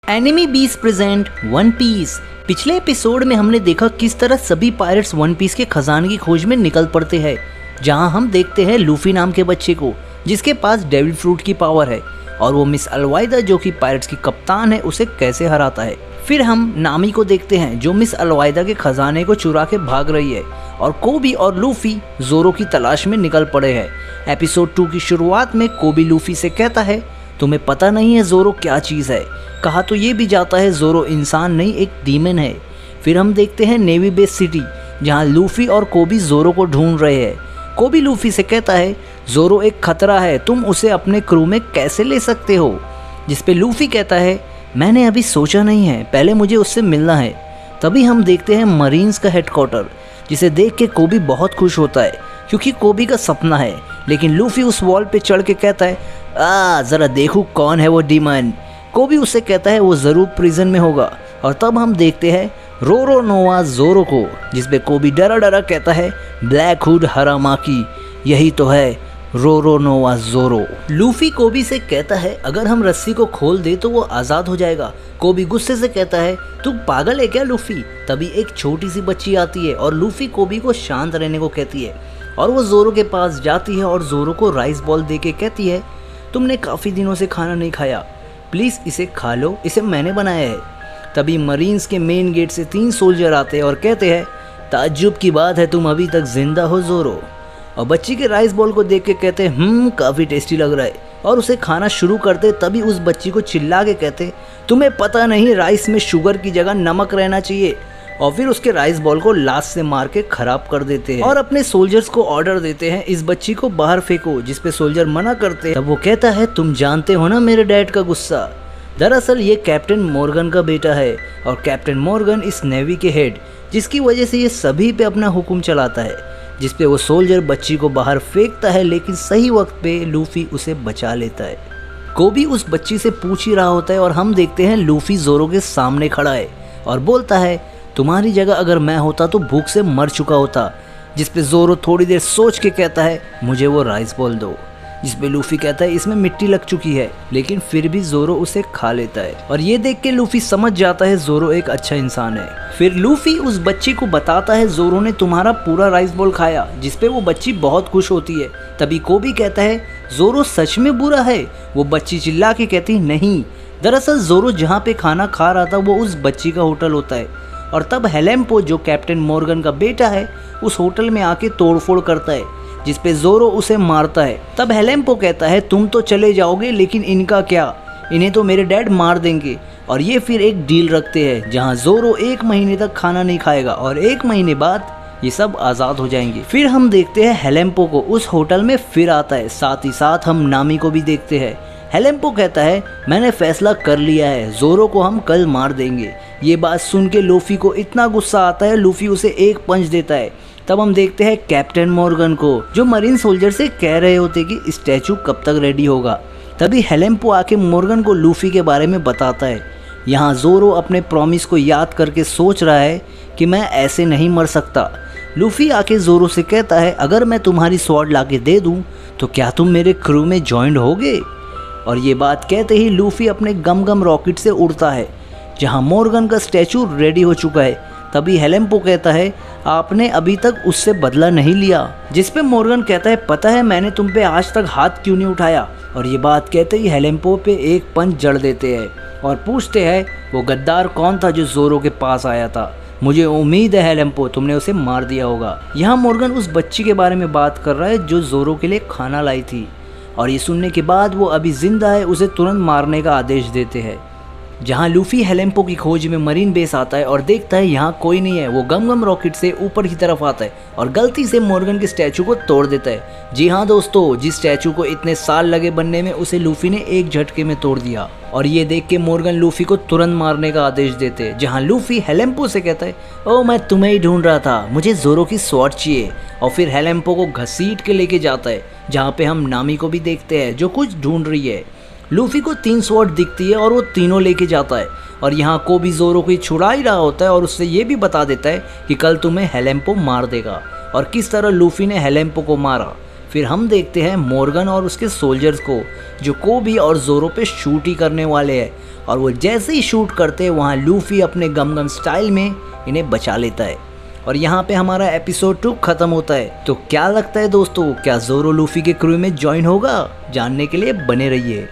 Enemy बीस present one piece. पिछले episode में हमने देखा किस तरह सभी पायरेट्स वन पीस के खजाने की खोज में निकल पड़ते हैं, जहां हम देखते हैं लूफी नाम के बच्चे को जिसके पास डेविल फ्रूट की पावर है और वो मिस अलवाइदा जो कि पायरेट्स की कप्तान है उसे कैसे हराता है। फिर हम नामी को देखते हैं जो मिस अलवाइदा के खजाने को चुरा के भाग रही है और कोबी और लूफी जोरो की तलाश में निकल पड़े हैं। एपिसोड 2 की शुरुआत में कोबी लूफी से कहता है तुम्हें पता नहीं है जोरो क्या चीज़ है। कहा तो ये भी जाता है जोरो इंसान नहीं एक डीमन है। फिर हम देखते हैं नेवी बेस सिटी जहाँ लूफी और कोबी जोरो को ढूंढ रहे हैं। कोबी लूफी से कहता है जोरो एक खतरा है, तुम उसे अपने क्रू में कैसे ले सकते हो। जिस पे लूफी कहता है मैंने अभी सोचा नहीं है, पहले मुझे उससे मिलना है। तभी हम देखते हैं मरीन्स का हेडक्वार्टर जिसे देख के कोबी बहुत खुश होता है क्योंकि कोबी का सपना है। लेकिन लूफी उस वॉल पे चढ़ के कहता है ज़रा देखूं कौन है वो डीमन। कोबी उससे कहता है वो ज़रूर प्रिजन में होगा। और तब हम देखते हैं रोरो नोवा जोरो को जिस पे कोबी डरा डरा कहता है ब्लैक हुड हरामाकी, यही तो है रोरो नोवा जोरो। लूफी कोबी से कहता है अगर हम रस्सी को खोल दे तो वो आज़ाद हो जाएगा। कोबी गुस्से से कहता है तू पागल है क्या लूफी। तभी एक छोटी सी बच्ची आती है और लूफी कोबी को शांत रहने को कहती है और वो जोरो के पास जाती है और जोरो को राइस बॉल दे के कहती है तुमने काफ़ी दिनों से खाना नहीं खाया, प्लीज़ इसे खा लो, इसे मैंने बनाया है। तभी मरीन्स के मेन गेट से 3 सोल्जर आते हैं और कहते हैं ताज्जुब की बात है तुम अभी तक जिंदा हो जोरो। और बच्ची के राइस बॉल को देख के कहते हैं काफ़ी टेस्टी लग रहा है और उसे खाना शुरू करते। तभी उस बच्ची को चिल्ला के कहते तुम्हें पता नहीं राइस में शुगर की जगह नमक रहना चाहिए। और फिर उसके राइस बॉल को लाश से मार के खराब कर देते हैं और अपने सोल्जर्स को ऑर्डर देते हैं इस बच्ची को बाहर फेंको। जिस पे सोल्जर मना करते हैं। तब वो कहता है तुम जानते हो ना मेरे डैड का गुस्सा। दरअसल ये कैप्टन मॉर्गन का बेटा है और कैप्टन मॉर्गन इस नेवी के हेड जिसकी वजह से ये सभी पे अपना हुक्म चलाता है। जिस पे वो सोल्जर बच्ची को बाहर फेंकता है लेकिन सही वक्त पे लूफी उसे बचा लेता है। कोबी उस बच्ची से पूछ ही रहा होता है और हम देखते हैं लूफी जोरो के सामने खड़ा है और बोलता है तुम्हारी जगह अगर मैं होता तो भूख से मर चुका होता। जिस पे जोरो थोड़ी देर सोच के कहता है मुझे वो राइस बॉल दो। जिस पे लूफी कहता है इसमें मिट्टी लग चुकी है, लेकिन फिर भी जोरो उसे खा लेता है और ये देख के लूफी समझ जाता है जोरो एक अच्छा इंसान है। फिर लूफी उस बच्ची को बताता है जोरो ने तुम्हारा पूरा राइस बॉल खाया, जिस पे वो बच्ची बहुत खुश होती है। तभी कोबी कहता है जोरो सच में बुरा है। वो बच्ची चिल्ला के कहती नहीं, दरअसल जोरो जहाँ पे खाना खा रहा था वो उस बच्ची का होटल होता है। और तब हेलेम्पो जो कैप्टन मॉर्गन का बेटा है उस होटल में आके तोड़फोड़ करता है जिस पे जोरो उसे मारता है। तब हेलेम्पो कहता है तुम तो चले जाओगे लेकिन इनका क्या, इन्हें तो मेरे डैड मार देंगे। और ये फिर एक डील रखते हैं जहां जोरो 1 महीने तक खाना नहीं खाएगा और 1 महीने बाद ये सब आज़ाद हो जाएंगे। फिर हम देखते हैं हेलेम्पो को उस होटल में फिर आता है। साथ ही साथ हम नामी को भी देखते हैं। हेलेम्पो कहता है मैंने फैसला कर लिया है, जोरो को हम कल मार देंगे। ये बात सुन के लूफी को इतना गुस्सा आता है लूफी उसे एक पंच देता है। तब हम देखते हैं कैप्टन मॉर्गन को जो मरीन सोल्जर से कह रहे होते कि स्टैचू कब तक रेडी होगा। तभी हेलेम्पो आके मॉर्गन को लूफी के बारे में बताता है। यहाँ जोरो अपने प्रॉमिस को याद करके सोच रहा है कि मैं ऐसे नहीं मर सकता। लूफी आके जोरो से कहता है अगर मैं तुम्हारी स्वॉर्ड लाके दे दूँ तो क्या तुम मेरे क्रू में ज्वाइन होगे। और ये बात कहते ही लूफी अपने गम गम रॉकेट से उड़ता है जहां मॉर्गन का स्टैचू रेडी हो चुका है। तभी हेलेम्पो कहता है आपने अभी तक उससे बदला नहीं लिया। जिस पे मॉर्गन कहता है पता है मैंने तुम पे आज तक हाथ क्यों नहीं उठाया। और ये बात कहते ही हेलेम्पो पे एक पंच जड़ देते हैं और पूछते हैं वो गद्दार कौन था जो जोरो के पास आया था। मुझे उम्मीद है हेलेम्पो तुमने उसे मार दिया होगा। यहाँ मॉर्गन उस बच्ची के बारे में बात कर रहा है जो जोरो के लिए खाना लाई थी और ये सुनने के बाद वो अभी जिंदा है उसे तुरंत मारने का आदेश देते हैं। जहां लूफी हेलेम्पो की खोज में मरीन बेस आता है और देखता है यहाँ कोई नहीं है। वो गम गम रॉकेट से ऊपर की तरफ आता है और गलती से मॉर्गन के स्टैचू को तोड़ देता है। जी हाँ दोस्तों, जिस स्टैचू को इतने साल लगे बनने में उसे लूफी ने एक झटके में तोड़ दिया। और ये देख के मॉर्गन लूफी को तुरंत मारने का आदेश देते हैं। जहाँ लूफी हेलेम्पो से कहता है ओ मैं तुम्हें ही ढूंढ रहा था, मुझे जोरो की स्वॉर्ड चाहिए। और फिर हेलेम्पो को घसीट के लेके जाता है जहाँ पे हम नामी को भी देखते हैं जो कुछ ढूंढ रही है। लूफी को 3 स्वॉर्ड दिखती है और वो तीनों लेके जाता है। और यहाँ कोबी जोरो को छुड़ा ही रहा होता है और उससे ये भी बता देता है कि कल तुम्हें हेलेम्पो मार देगा और किस तरह लूफी ने हेलेम्पो को मारा। फिर हम देखते हैं मॉर्गन और उसके सोल्जर्स को जो कोबी और जोरो पे शूट ही करने वाले हैं और वो जैसे ही शूट करते हैं वहाँ लूफी अपने गम स्टाइल में इन्हें बचा लेता है और यहाँ पे हमारा एपिसोड 2 खत्म होता है। तो क्या लगता है दोस्तों, क्या ज़ोरो लूफी के क्रू में ज्वाइन होगा? जानने के लिए बने रहिए।